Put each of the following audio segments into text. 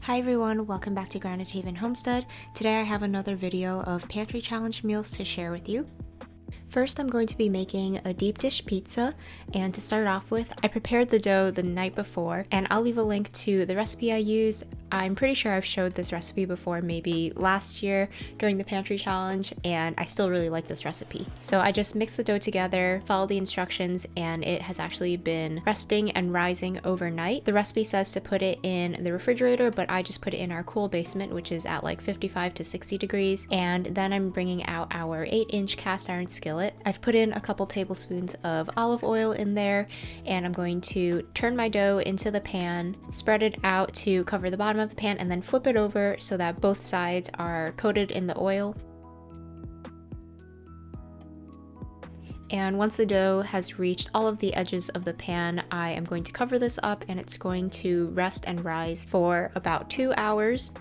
Hi everyone, welcome back to Granite Haven Homestead. Today I have another video of pantry challenge meals to share with you. First, I'm going to be making a deep dish pizza, and to start off with, I prepared the dough the night before, and I'll leave a link to the recipe I used. I'm pretty sure I've showed this recipe before, maybe last year during the pantry challenge, and I still really like this recipe. So I just mixed the dough together, followed the instructions, and it has actually been resting and rising overnight. The recipe says to put it in the refrigerator, but I just put it in our cool basement, which is at like 55 to 60 degrees, and then I'm bringing out our 8-inch cast iron skillet. I've put in a couple tablespoons of olive oil in there, and I'm going to turn my dough into the pan, spread it out to cover the bottom of the pan, and then flip it over so that both sides are coated in the oil. And once the dough has reached all of the edges of the pan, I am going to cover this up, and it's going to rest and rise for about 2 hours.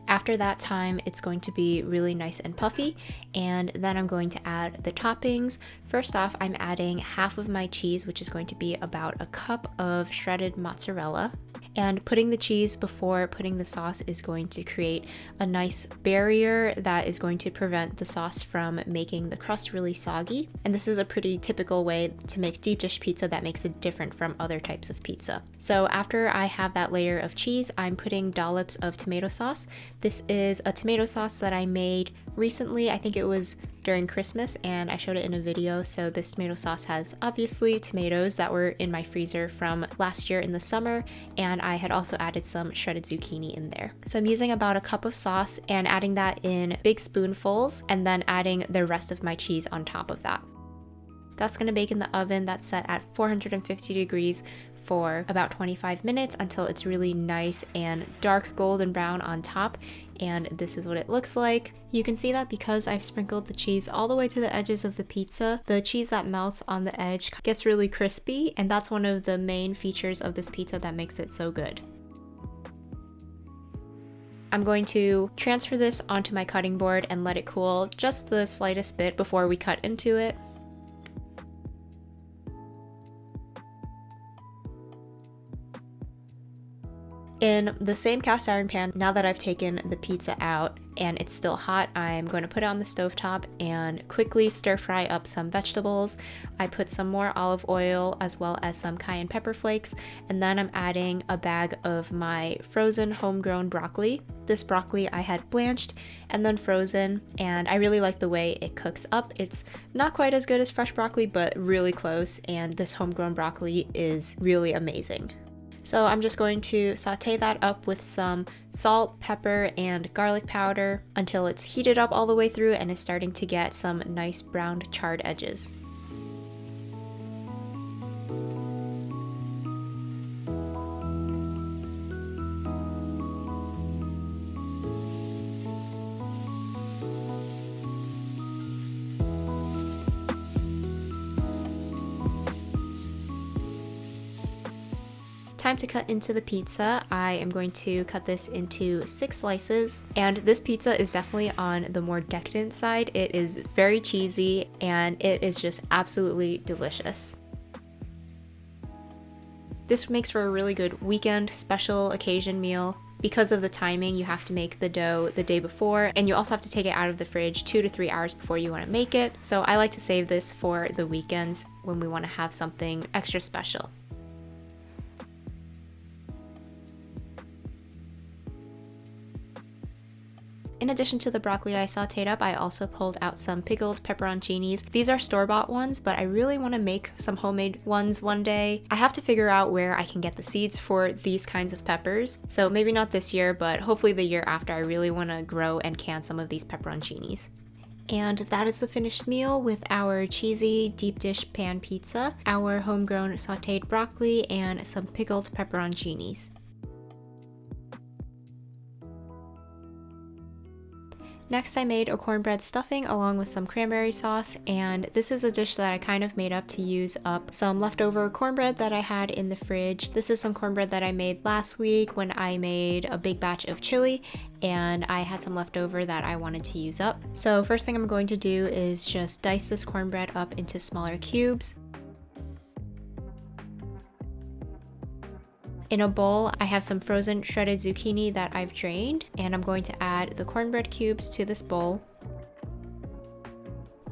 After that time, it's going to be really nice and puffy, and then I'm going to add the toppings. First off, I'm adding half of my cheese, which is going to be about a cup of shredded mozzarella. And putting the cheese before putting the sauce is going to create a nice barrier that is going to prevent the sauce from making the crust really soggy. And this is a pretty typical way to make deep dish pizza that makes it different from other types of pizza. So after I have that layer of cheese, I'm putting dollops of tomato sauce. This is a tomato sauce that I made recently. I think it was during Christmas, and I showed it in a video. So this tomato sauce has obviously tomatoes that were in my freezer from last year in the summer, and I had also added some shredded zucchini in there. So I'm using about a cup of sauce and adding that in big spoonfuls, and then adding the rest of my cheese on top of that. That's going to bake in the oven that's set at 450 degrees for about 25 minutes until it's really nice and dark golden brown on top, and this is what it looks like. You can see that because I've sprinkled the cheese all the way to the edges of the pizza, the cheese that melts on the edge gets really crispy, and that's one of the main features of this pizza that makes it so good. I'm going to transfer this onto my cutting board and let it cool just the slightest bit before we cut into it. In the same cast iron pan, now that I've taken the pizza out and it's still hot, I'm going to put it on the stovetop and quickly stir fry up some vegetables. I put some more olive oil as well as some cayenne pepper flakes, and then I'm adding a bag of my frozen homegrown broccoli. This broccoli I had blanched and then frozen, and I really like the way it cooks up. It's not quite as good as fresh broccoli, but really close, and this homegrown broccoli is really amazing. So I'm just going to saute that up with some salt, pepper, and garlic powder until it's heated up all the way through and is starting to get some nice browned charred edges. Time to cut into the pizza. I am going to cut this into 6 slices, and this pizza is definitely on the more decadent side. It is very cheesy and it is just absolutely delicious. This makes for a really good weekend special occasion meal. Because of the timing, you have to make the dough the day before, and you also have to take it out of the fridge 2 to 3 hours before you want to make it. So I like to save this for the weekends when we want to have something extra special. In addition to the broccoli I sauteed up, I also pulled out some pickled pepperoncinis. These are store-bought ones, but I really want to make some homemade ones one day. I have to figure out where I can get the seeds for these kinds of peppers. So maybe not this year, but hopefully the year after. I really want to grow and can some of these pepperoncinis. And that is the finished meal with our cheesy deep dish pan pizza, our homegrown sauteed broccoli, and some pickled pepperoncinis. Next, I made a cornbread stuffing along with some cranberry sauce, and this is a dish that I kind of made up to use up some leftover cornbread that I had in the fridge. This is some cornbread that I made last week when I made a big batch of chili, and I had some leftover that I wanted to use up. So first thing I'm going to do is just dice this cornbread up into smaller cubes. In a bowl, I have some frozen shredded zucchini that I've drained, and I'm going to add the cornbread cubes to this bowl.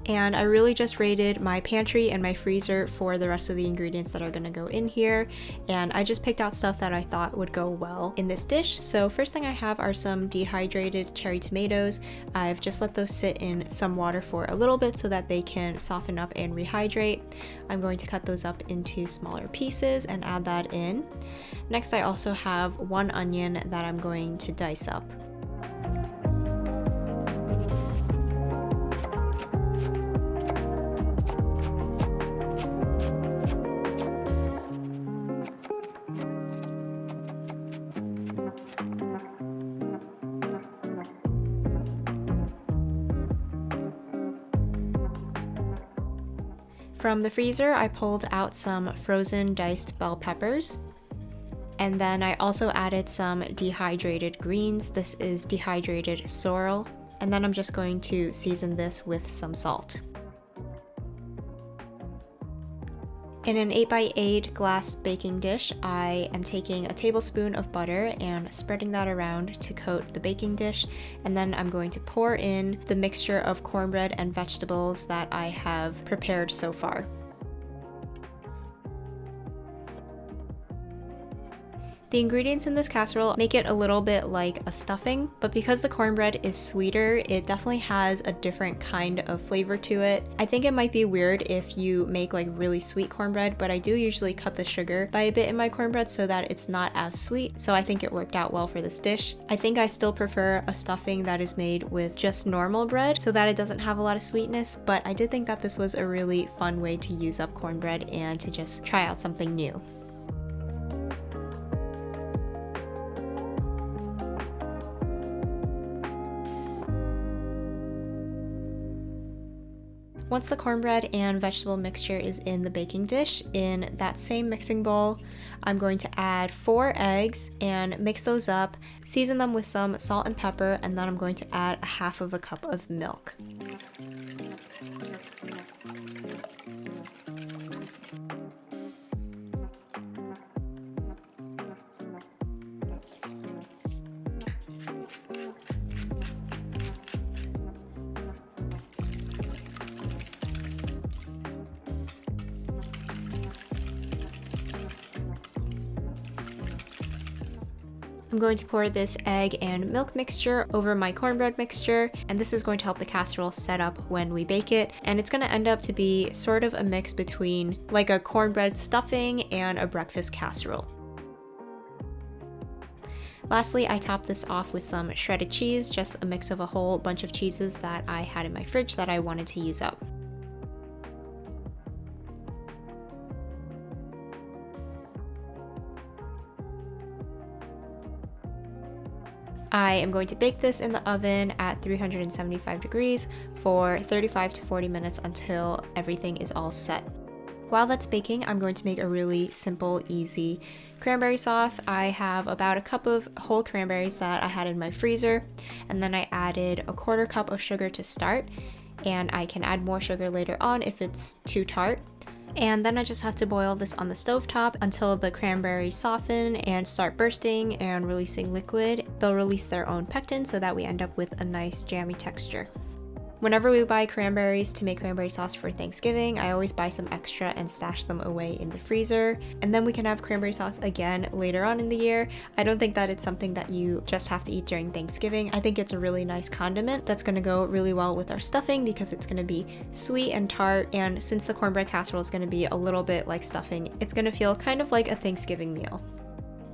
And I really just raided my pantry and my freezer for the rest of the ingredients that are gonna go in here, and I just picked out stuff that I thought would go well in this dish. So first thing I have are some dehydrated cherry tomatoes. I've just let those sit in some water for a little bit so that they can soften up and rehydrate. I'm going to cut those up into smaller pieces and add that in. Next, I also have 1 onion that I'm going to dice up. From the freezer, I pulled out some frozen diced bell peppers, and then I also added some dehydrated greens. This is dehydrated sorrel, and then I'm just going to season this with some salt. In an 8x8 glass baking dish, I am taking a tablespoon of butter and spreading that around to coat the baking dish, and then I'm going to pour in the mixture of cornbread and vegetables that I have prepared so far. The ingredients in this casserole make it a little bit like a stuffing, but because the cornbread is sweeter, it definitely has a different kind of flavor to it. I think it might be weird if you make like really sweet cornbread, but I do usually cut the sugar by a bit in my cornbread so that it's not as sweet, so I think it worked out well for this dish. I think I still prefer a stuffing that is made with just normal bread so that it doesn't have a lot of sweetness, but I did think that this was a really fun way to use up cornbread and to just try out something new. Once the cornbread and vegetable mixture is in the baking dish, in that same mixing bowl, I'm going to add 4 eggs and mix those up, season them with some salt and pepper, and then I'm going to add 1/2 cup of milk. I'm going to pour this egg and milk mixture over my cornbread mixture, and this is going to help the casserole set up when we bake it, and it's going to end up to be sort of a mix between like a cornbread stuffing and a breakfast casserole. Lastly, I top this off with some shredded cheese, just a mix of a whole bunch of cheeses that I had in my fridge that I wanted to use up. I am going to bake this in the oven at 375 degrees for 35 to 40 minutes until everything is all set. While that's baking, I'm going to make a really simple, easy cranberry sauce. I have about 1 cup of whole cranberries that I had in my freezer, and then I added 1/4 cup of sugar to start, and I can add more sugar later on if it's too tart. And then I just have to boil this on the stovetop until the cranberries soften and start bursting and releasing liquid. They'll release their own pectin so that we end up with a nice jammy texture. Whenever we buy cranberries to make cranberry sauce for Thanksgiving, I always buy some extra and stash them away in the freezer, and then we can have cranberry sauce again later on in the year. I don't think that it's something that you just have to eat during Thanksgiving. I think it's a really nice condiment that's going to go really well with our stuffing because it's going to be sweet and tart, and since the cornbread casserole is going to be a little bit like stuffing, it's going to feel kind of like a Thanksgiving meal.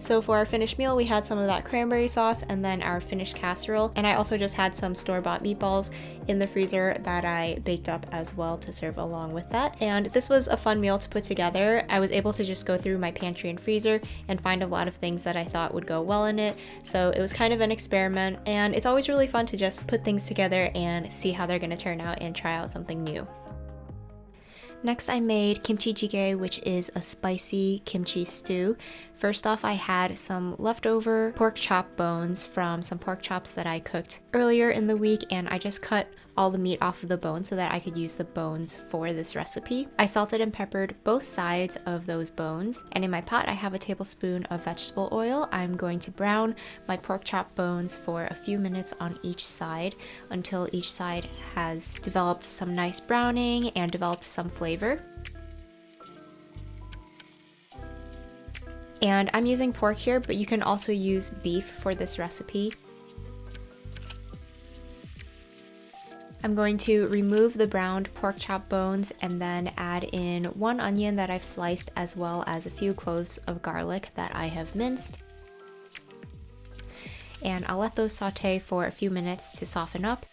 So for our finished meal, we had some of that cranberry sauce and then our finished casserole, and I also just had some store-bought meatballs in the freezer that I baked up as well to serve along with that. And this was a fun meal to put together. I was able to just go through my pantry and freezer and find a lot of things that I thought would go well in it, so it was kind of an experiment, and it's always really fun to just put things together and see how they're going to turn out and try out something new. Next, I made kimchi jiggae, which is a spicy kimchi stew. First off, I had some leftover pork chop bones from some pork chops that I cooked earlier in the week, and I just cut all the meat off of the bone so that I could use the bones for this recipe. I salted and peppered both sides of those bones, and in my pot I have a tablespoon of vegetable oil. I'm going to brown my pork chop bones for a few minutes on each side until each side has developed some nice browning and developed some flavor. And I'm using pork here, but you can also use beef for this recipe. I'm going to remove the browned pork chop bones and then add in 1 onion that I've sliced, as well as a few cloves of garlic that I have minced. And I'll let those saute for a few minutes to soften up.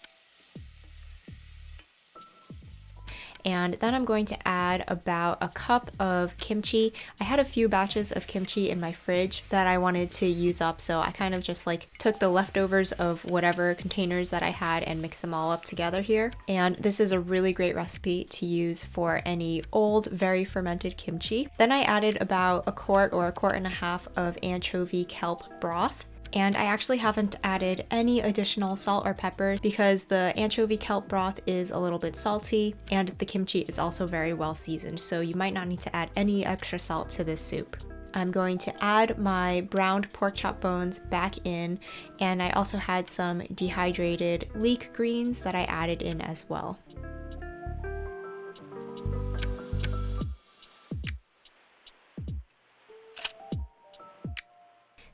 And then I'm going to add about a cup of kimchi. I had a few batches of kimchi in my fridge that I wanted to use up, so I kind of just like took the leftovers of whatever containers that I had and mixed them all up together here. And this is a really great recipe to use for any old, very fermented kimchi. Then I added about a quart or a quart and a half of anchovy kelp broth. And I actually haven't added any additional salt or pepper because the anchovy kelp broth is a little bit salty and the kimchi is also very well seasoned, so you might not need to add any extra salt to this soup. I'm going to add my browned pork chop bones back in, and I also had some dehydrated leek greens that I added in as well.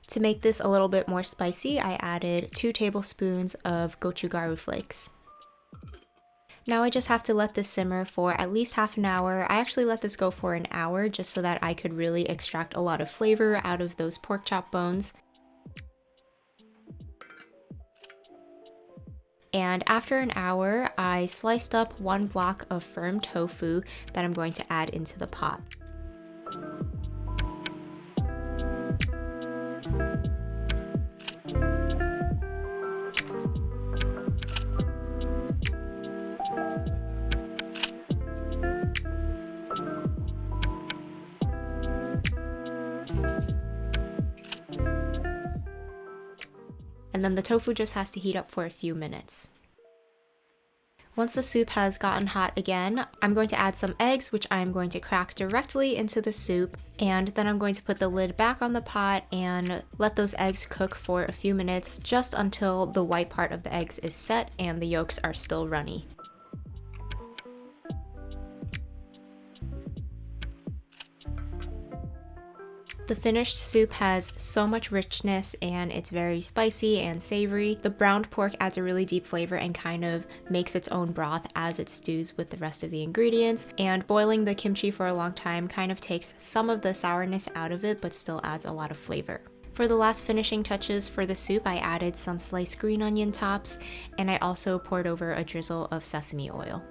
To make this a little bit more spicy, I added 2 tablespoons of gochugaru flakes. Now I just have to let this simmer for at least half an hour. I actually let this go for an hour just so that I could really extract a lot of flavor out of those pork chop bones. And after an hour, I sliced up 1 block of firm tofu that I'm going to add into the pot. And then the tofu just has to heat up for a few minutes. Once the soup has gotten hot again, I'm going to add some eggs, which I'm going to crack directly into the soup, and then I'm going to put the lid back on the pot and let those eggs cook for a few minutes, just until the white part of the eggs is set and the yolks are still runny. The finished soup has so much richness and it's very spicy and savory. The browned pork adds a really deep flavor and kind of makes its own broth as it stews with the rest of the ingredients. And boiling the kimchi for a long time kind of takes some of the sourness out of it, but still adds a lot of flavor. For the last finishing touches for the soup, I added some sliced green onion tops, and I also poured over a drizzle of sesame oil.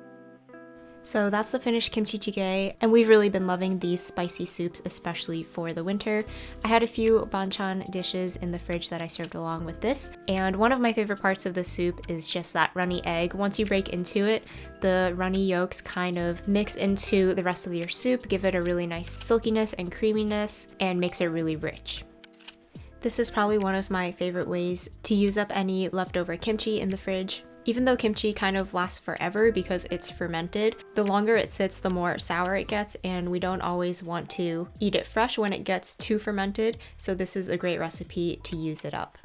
So that's the finished kimchi jjigae, and we've really been loving these spicy soups, especially for the winter. I had a few banchan dishes in the fridge that I served along with this, and one of my favorite parts of the soup is just that runny egg. Once you break into it, the runny yolks kind of mix into the rest of your soup, give it a really nice silkiness and creaminess, and makes it really rich. This is probably one of my favorite ways to use up any leftover kimchi in the fridge. Even though kimchi kind of lasts forever because it's fermented, the longer it sits, the more sour it gets, and we don't always want to eat it fresh when it gets too fermented, so this is a great recipe to use it up.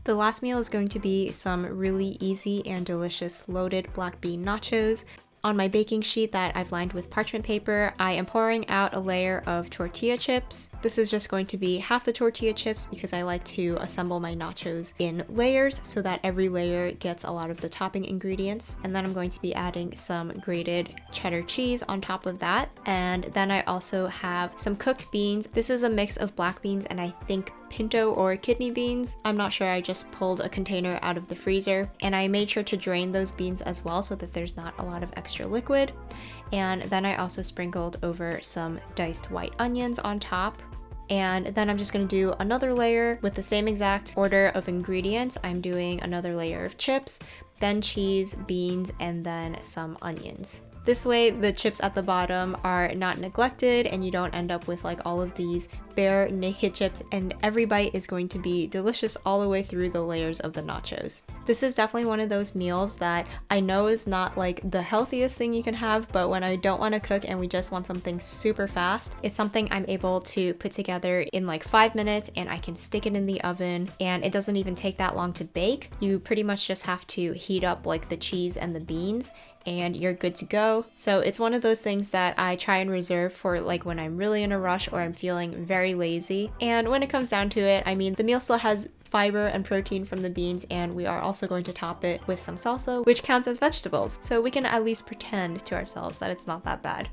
The last meal is going to be some really easy and delicious loaded black bean nachos. On my baking sheet that I've lined with parchment paper, I am pouring out a layer of tortilla chips. This is just going to be half the tortilla chips because I like to assemble my nachos in layers so that every layer gets a lot of the topping ingredients. And then I'm going to be adding some grated cheddar cheese on top of that. And then I also have some cooked beans. This is a mix of black beans and I think pinto or kidney beans. I'm not sure, I just pulled a container out of the freezer, and I made sure to drain those beans as well so that there's not a lot of extra liquid. And then I also sprinkled over some diced white onions on top. And then I'm just going to do another layer with the same exact order of ingredients. I'm doing another layer of chips, then cheese, beans, and then some onions. This way the chips at the bottom are not neglected and you don't end up with like all of these bare naked chips, and every bite is going to be delicious all the way through the layers of the nachos. This is definitely one of those meals that I know is not like the healthiest thing you can have, but when I don't want to cook and we just want something super fast, it's something I'm able to put together in like 5 minutes, and I can stick it in the oven and it doesn't even take that long to bake. You pretty much just have to heat up like the cheese and the beans and you're good to go. So it's one of those things that I try and reserve for like when I'm really in a rush or I'm feeling very lazy. And when it comes down to it, I mean, the meal still has fiber and protein from the beans, and we are also going to top it with some salsa, which counts as vegetables. So we can at least pretend to ourselves that it's not that bad.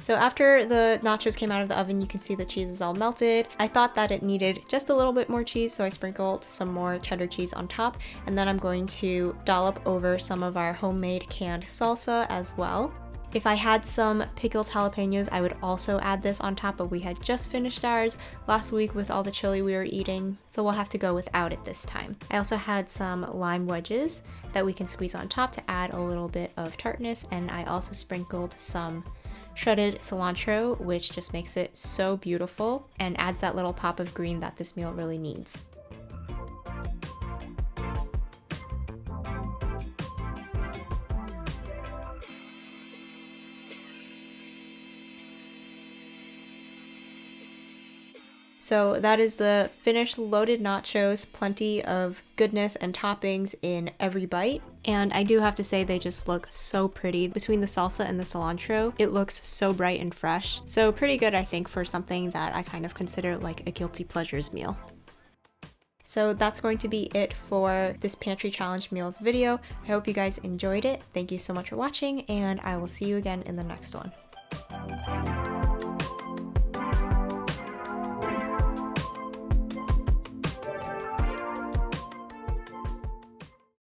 So after the nachos came out of the oven, you can see the cheese is all melted. I thought that it needed just a little bit more cheese, so I sprinkled some more cheddar cheese on top, and then I'm going to dollop over some of our homemade canned salsa as well. If I had some pickled jalapenos, I would also add this on top, but we had just finished ours last week with all the chili we were eating, so we'll have to go without it this time. I also had some lime wedges that we can squeeze on top to add a little bit of tartness, and I also sprinkled some shredded cilantro, which just makes it so beautiful and adds that little pop of green that this meal really needs. So that is the finished loaded nachos, plenty of goodness and toppings in every bite. And I do have to say they just look so pretty. Between the salsa and the cilantro, it looks so bright and fresh. So pretty good, I think, for something that I kind of consider like a guilty pleasures meal. So that's going to be it for this Pantry Challenge Meals video. I hope you guys enjoyed it. Thank you so much for watching, and I will see you again in the next one.